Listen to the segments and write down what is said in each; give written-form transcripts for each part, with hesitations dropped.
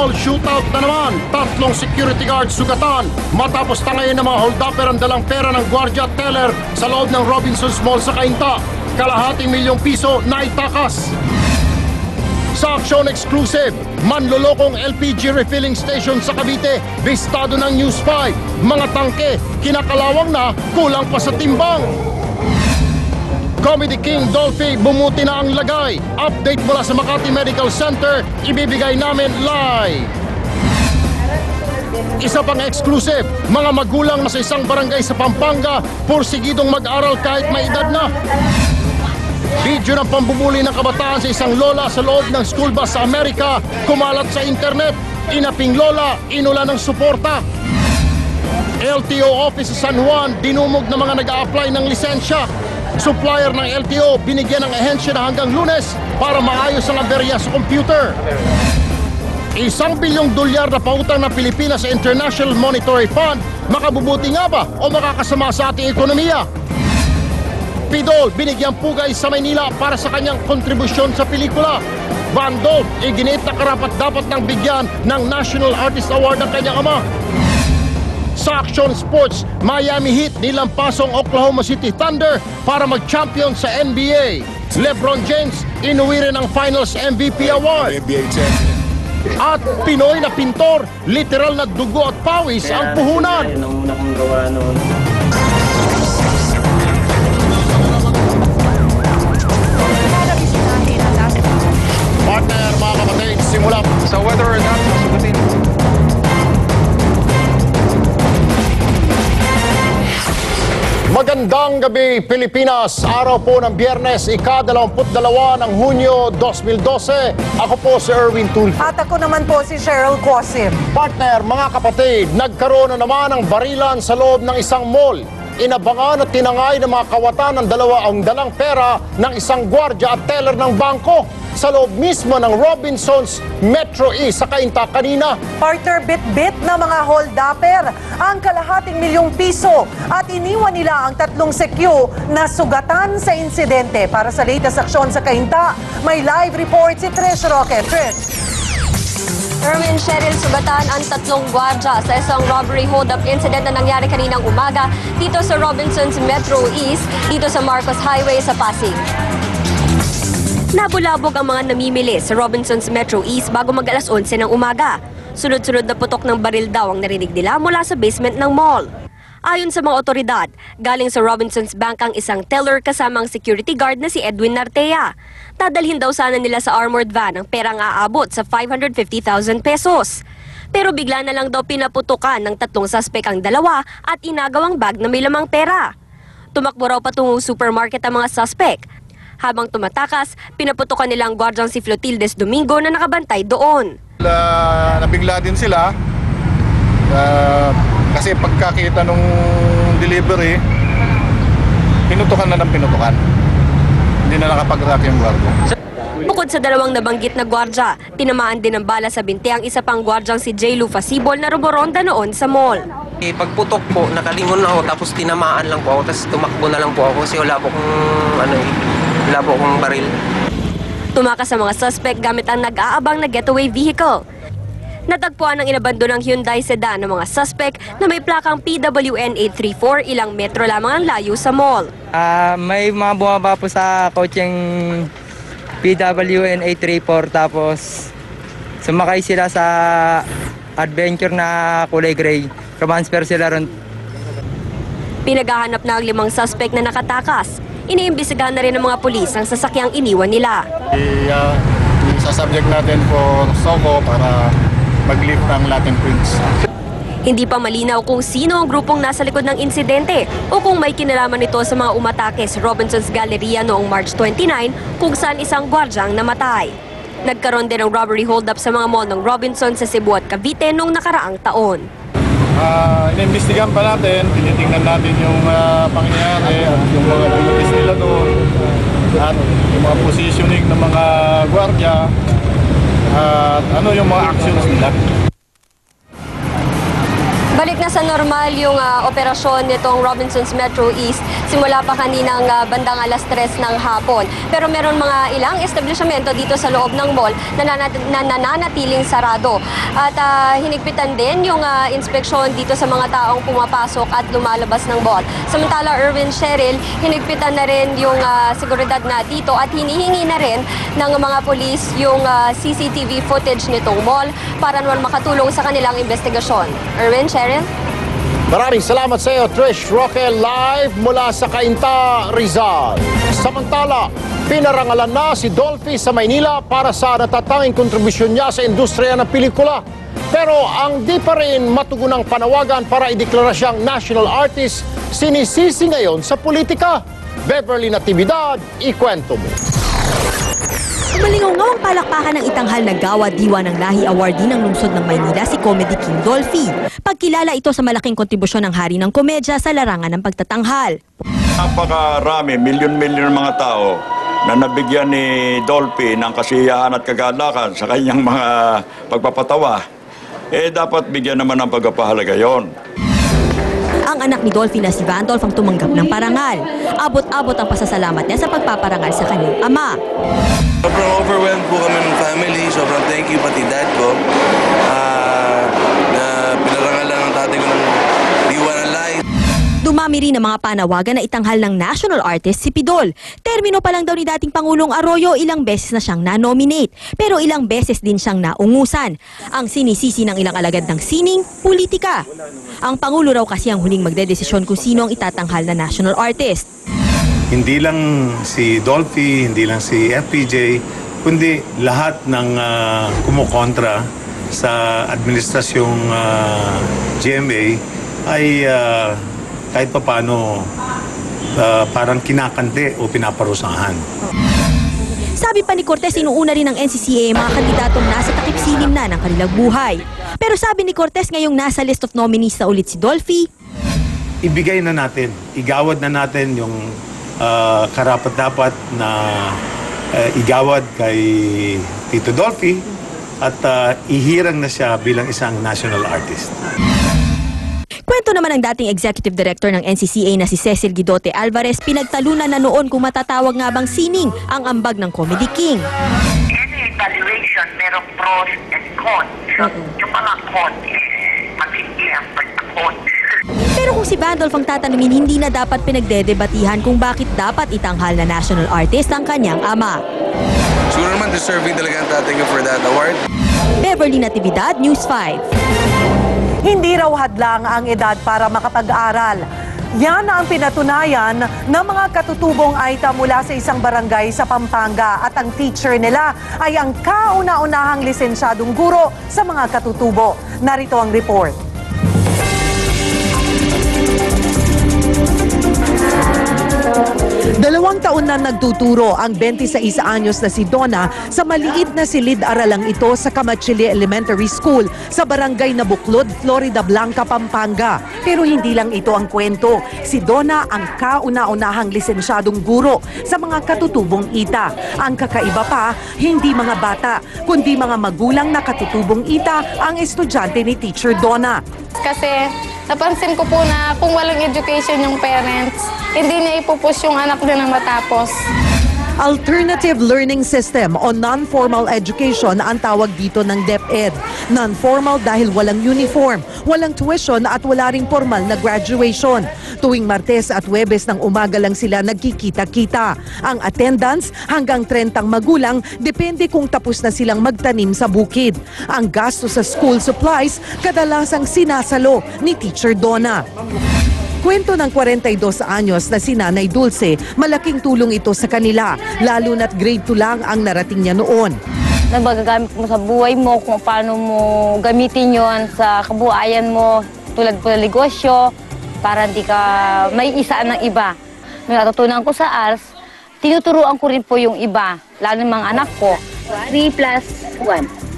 Mall shootout na naman. 3 security guards sugatan matapos tangayin ng mga hold-upper ang dalang pera ng gwardiya at teller sa loob ng Robinsons Mall sa Cainta. Kalahating milyong piso na itakas. Sa aksyon exclusive, manlolokong LPG refilling station sa Cavite, bistado ng News 5. Mga tangke, kinakalawang na, kulang pa sa timbang. Comedy King Dolphy, bumuti na ang lagay. Update mula sa Makati Medical Center, ibibigay namin live. Isa pang exclusive, mga magulang na sa isang barangay sa Pampanga, pursigidong mag-aral kahit may edad na. Video ng pambubuli ng kabataan sa isang lola sa loob ng school bus sa Amerika, kumalat sa internet. Inaping lola, inula ng suporta. LTO office sa San Juan, dinumog ng mga nag-a-apply ng lisensya. Supplier ng LTO, binigyan ng ahensya na hanggang Lunes para maayos ang aberya sa computer. $1 bilyong na pautang ng Pilipinas sa International Monetary Fund, makabubuti nga ba o makakasama sa ating ekonomiya? Pidol, binigyang pugay sa Maynila para sa kanyang kontribusyon sa pelikula. Bandol, iginit na karapat-dapat ng bigyan ng National Artist Award ng kanyang ama. Sa Action Sports, Miami Heat nilampasong Oklahoma City Thunder para mag-champion sa NBA. LeBron James, inuwi rin ang Finals MVP Award. At Pinoy na pintor, literal na dugo at pawis ang puhunan. Yan ang una kong gawa noon. Partner, mga kapatid, simula. So whether or not masugutin. Magandang gabi, Pilipinas. Araw po ng Biyernes, ika-22 ng Hunyo 2012. Ako po si Erwin Tulfo. At ako naman po si Cheryl Quasim. Partner, mga kapatid, nagkaroon na naman ng barilan sa loob ng isang mall. Inabangan at tinangay ng mga kawatan ng dalawa ang dalang pera ng isang gwardiya at teller ng bangko sa loob mismo ng Robinsons Metro East sa Cainta kanina. Partner, bit-bit na mga hold-upper ang kalahating milyong piso at iniwan nila ang 3 sekyu na sugatan sa insidente. Para sa latest aksyon sa Cainta, may live report si Trish Roque. Trish. Erwin, Cheryl, sugatan ang 3 gwardya sa isang robbery hold-up incident na nangyari kaninang umaga dito sa Robinsons Metro East, dito sa Marcos Highway sa Pasig. Nabulabog ang mga namimili sa Robinsons Metro East bago mag-alas 11 ng umaga. Sunod-sunod na putok ng baril daw ang narinig nila mula sa basement ng mall. Ayon sa mga otoridad, galing sa Robinsons Bank ang isang teller kasama ang security guard na si Edwin Nartea. Dadalhin daw sana nila sa armored van ang perang aabot sa 550,000 pesos. Pero bigla na lang daw pinaputukan ng 3 suspek ang dalawa at inagawang bag na may lamang pera. Tumakbo raw patungong supermarket ang mga suspek. Habang tumatakas, pinaputukan nilang gwardyang si Flotildes Domingo na nakabantay doon. Nabigla din sila kasi pagkakita nung delivery, pinutukan na ng pinutukan. Hindi na nakapag-rack yung gwardiya. Bukod sa 2 nabanggit na gwardya, tinamaan din ng bala sa binti ang isa pang gwardyang si J. Lou Fasibol na rumoronda noon sa mall. Pagputok po, nakalingon ako tapos tinamaan lang po ako tapos tumakbo na lang po ako kasi wala po kong baril. Tumakas sa mga suspect gamit ang nag-aabang na getaway vehicle. Natagpuan ang inabandonang Hyundai sedan ng mga suspect na may plakang PWN 834, ilang metro lamang ang layo sa mall. May mga bumaba po sa coaching PWN 834 tapos sumakay sila sa adventure na kulay gray. Transfer sila ron. Pinaghahanap na ang 5 suspect na nakatakas. Iniimbestigahan na rin ng mga pulis ang sasakyang iniwan nila. Sasubject natin for SOCO para mag-lift ang Latin Prince. Hindi pa malinaw kung sino ang grupong nasa likod ng insidente o kung may kinalaman nito sa mga umatake sa Robinsons Galleria noong March 29 kung saan isang gwardyang namatay. Nagkaroon din ng robbery hold-up sa mga mall ng Robinsons sa Cebu at Cavite noong nakaraang taon. Inimbestigahan pa natin, tinitingnan natin yung pangyayari at yung mga duties nila doon at yung mga positioning ng mga gwardiya at yung mga actions nila. Balik na sa normal yung operasyon nitong Robinsons Metro East simula pa kaninang bandang alas 3 ng hapon. Pero meron mga ilang establishmento dito sa loob ng mall na nananatiling sarado. At hinigpitan din yung inspeksyon dito sa mga taong pumapasok at lumalabas ng mall. Samantala, Erwin, Cheryl, hinigpitan na rin yung seguridad nga dito at hinihingi na rin ng mga polis yung CCTV footage nitong mall para naman makatulong sa kanilang investigasyon. Erwin, Cheryl? Maraming salamat sa iyo, Trish Roque, live mula sa Cainta, Rizal. Samantala, pinarangalan na si Dolphy sa Maynila para sa natatanging kontribusyon niya sa industriya ng pelikula. Pero ang di pa rin matugunang panawagan para ideklara siyang national artist, sinisisi ngayon sa politika. Beverly Natividad, ikwento mo. Malingaw ang palakpakan ng itanghal na Gawa Diwa ng Lahi Awardee ng lungsod ng Maynila si Comedy King Dolphy. Pagkilala ito sa malaking kontribusyon ng hari ng komedya sa larangan ng pagtatanghal. Napakarami, milyon-milyon mga tao na nabigyan ni Dolphy ng kasiyahan at kagalakan sa kanyang mga pagpapatawa. Dapat bigyan naman ng pagpapahalaga yon. Ang anak ni Dolphy na si Vandolph ang tumanggap ng parangal. Abot-abot ang pasasalamat niya sa pagpaparangal sa kanyang ama. Sobrang overwhelmed po kami ng family. Sobrang thank you pati dad ko na pinarangalan ng tatay ko ng diwa ng life. Dumami rin ang mga panawagan na itanghal ng national artist si Pidol. Termino pa lang daw ni dating Pangulong Arroyo, ilang beses na siyang na-nominate. Pero ilang beses din siyang naungusan. Ang sinisisi ng ilang alagad ng sining, politika. Ang Pangulo raw kasi ang huling magdedesisyon kung sino ang itatanghal na national artist. Hindi lang si Dolphy, hindi lang si FPJ, kundi lahat ng kumukontra sa administrasyong GMA ay kahit papano parang kinakante o pinaparusahan. Sabi pa ni Cortez, inuuna rin ng NCCA mga kandidatong nasa takip silim na ng kanilang buhay. Pero sabi ni Cortez, ngayong nasa list of nominees na ulit si Dolphy, ibigay na natin, igawad na natin yung karapat-dapat na igawad kay Tito Dolphy at ihirang na siya bilang isang national artist. Kwento naman ng dating executive director ng NCCA na si Cecil Guidote Alvarez, pinagtalunan na noon kung matatawag nga bang sining ang ambag ng Comedy King. Any evaluation, merong pros and cons. So, yung mga cons, matindi ang pagkakon. Pero kung si Vandolph ang tatanungin, hindi na dapat pinagdedebatihan kung bakit dapat itanghal na national artist ang kanyang ama. Siguro naman deserving talaga ang tatay ko for that award. Beverly Natividad, News 5. Hindi raw hadlang ang edad para makapag-aral. Yan ang pinatunayan ng mga katutubong Aita mula sa isang barangay sa Pampanga at ang teacher nila ay ang kauna-unahang lisensyadong guro sa mga katutubo. Narito ang report. Dalawang taon na nagtuturo ang 26 anyos na si Donna sa maliit na silid-aralang ito sa Camachili Elementary School sa barangay na Buklod, Florida Blanca, Pampanga. Pero hindi lang ito ang kwento. Si Donna ang kauna-unahang lisensyadong guro sa mga katutubong ita. Ang kakaiba pa, hindi mga bata, kundi mga magulang na katutubong ita ang estudyante ni Teacher Donna. Kasi napansin ko po na kung walang education yung parents, hindi niya ipupush yung anak niya na matapos. Alternative Learning System o Non-Formal Education ang tawag dito ng DepEd. Non-formal dahil walang uniform, walang tuition at wala ring formal na graduation. Tuwing Martes at Huwebes ng umaga lang sila nagkikita-kita. Ang attendance hanggang 30 magulang, depende kung tapos na silang magtanim sa bukid. Ang gasto sa school supplies kadalasang sinasalo ni Teacher Donna. Kwento ng 42 anyos na si Nanay Dulce, malaking tulong ito sa kanila, lalo na't grade 2 lang ang narating niya noon. Nagagamit mo sa buhay mo kung paano mo gamitin yon sa kabuhayan mo, tulad po ng negosyo, para hindi ka may isaan ng iba. May natutunan ko sa ARS, tinuturuan ko rin po yung iba, lalo ng mga anak ko. 3 plus 1.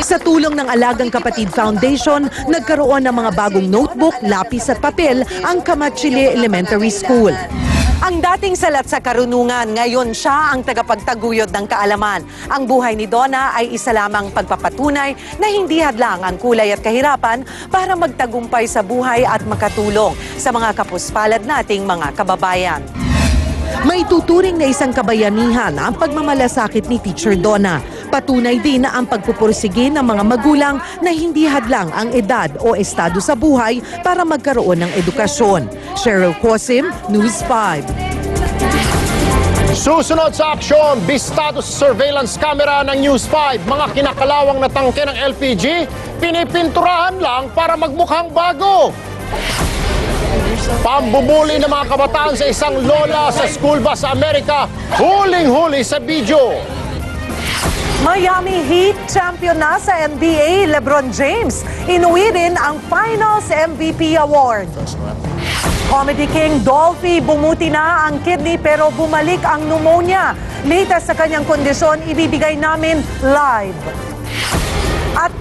Sa tulong ng Alagang Kapatid Foundation, nagkaroon ng mga bagong notebook, lapis at papel ang Camachili Elementary School. Ang dating salat sa karunungan, ngayon siya ang tagapagtaguyod ng kaalaman. Ang buhay ni Donna ay isa lamang pagpapatunay na hindi hadlang ang kulay at kahirapan para magtagumpay sa buhay at makatulong sa mga kapuspalad nating mga kababayan. May tuturing na isang kabayanihan ang pagmamalasakit ni Teacher Donna. Patunay din na ang pagpupursige ng mga magulang na hindi hadlang ang edad o estado sa buhay para magkaroon ng edukasyon. Cheryl Cosim, News 5. Susunod sa aksyon, bistado sa surveillance camera ng News 5. Mga kinakalawang na tangke ng LPG, pinipinturahan lang para magmukhang bago. Pambubuli ng mga kabataan sa isang lola sa school bus sa Amerika, huling-huli sa video. Miami Heat champion na sa NBA, LeBron James. Inuwi rin ang Finals MVP Award. Comedy King Dolphy, bumuti na ang kidney pero bumalik ang pneumonia. Latest sa kanyang kondisyon, ibibigay namin live. At